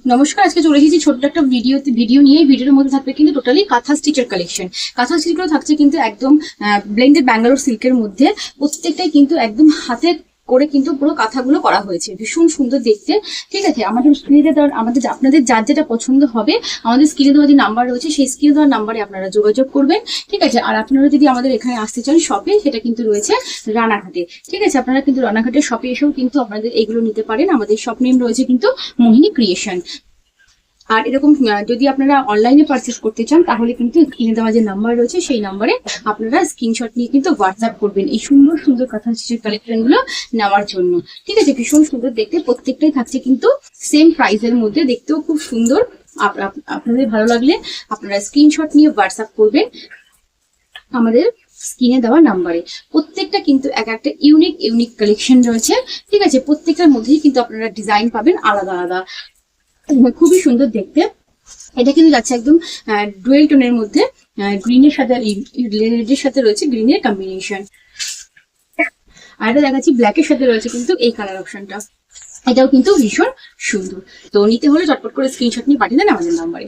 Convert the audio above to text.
নমস্কার, আজকে চলে এসেছি ছোট্ট একটা ভিডিও নিয়ে। ভিডিওর মধ্যে থাকবে কিন্তু টোটালি কাঁথা স্টিচের কালেকশন। কাঁথা স্টিচগুলো থাকছে কিন্তু একদম ব্লেন্ডেড ব্যাঙ্গালোর সিল্কের মধ্যে। প্রত্যেকটাই কিন্তু একদম হাতে করে কিন্তু পুরো কাঁথাগুলো করা হয়েছে, ভীষণ সুন্দর দেখতে। ঠিক আছে, আমাদের স্ক্রিনে দেওয়ার আপনাদের যার যেটা পছন্দ হবে, আমাদের স্ক্রিনে দেওয়া যে নাম্বার রয়েছে সেই স্ক্রিনে দেওয়ার নাম্বারে আপনারা যোগাযোগ করবেন। ঠিক আছে, আর আপনারা যদি আমাদের এখানে আসতে চান শপে, সেটা কিন্তু রয়েছে রানাঘাটে। ঠিক আছে, আপনারা কিন্তু রানাঘাটের শপে এসেও কিন্তু আপনাদের এগুলো নিতে পারেন। আমাদের শপ নেম রয়েছে কিন্তু মোহিনী ক্রিয়েশন। আর এরকম যদি আপনারা অনলাইনে পারচেস করতে চান, তাহলে কিন্তু স্ক্রিনে দেওয়া যে নাম্বার রয়েছে সেই নাম্বারে আপনারা স্ক্রিনশট নিয়ে কিন্তু হোয়াটসঅ্যাপ করবেন এই সুন্দর সুন্দর কাঁথা স্টিচের কালেকশন গুলো নেওয়ার জন্য। ঠিক আছে, ভীষণ সুন্দর দেখতে, প্রত্যেকটাই থাকছে কিন্তু সেম প্রাইসের মধ্যে, দেখতেও খুব সুন্দর। আপনাদের ভালো লাগলে আপনারা স্ক্রিনশট নিয়ে হোয়াটসঅ্যাপ করবেন আমাদের স্ক্রিনে দেওয়া নাম্বারে। প্রত্যেকটা কিন্তু এক একটা ইউনিক ইউনিক কালেকশন রয়েছে। ঠিক আছে, প্রত্যেকটার মধ্যেই কিন্তু আপনারা ডিজাইন পাবেন আলাদা আলাদা, খুবই সুন্দর দেখতে। এটা কিন্তু যাচ্ছে একদম ডুয়েল টোনের মধ্যে, গ্রিনের সাথে রেডের সাথে রয়েছে গ্রিনের কম্বিনেশন। আর এটা দেখাচ্ছি ব্ল্যাকের সাথে রয়েছে কিন্তু এই কালার অপশনটা, এটাও কিন্তু ভীষণ সুন্দর। তো নিতে হলে চটপট করে স্ক্রিনশট নিয়ে পাঠিয়ে দেন আমাদের নাম্বারে।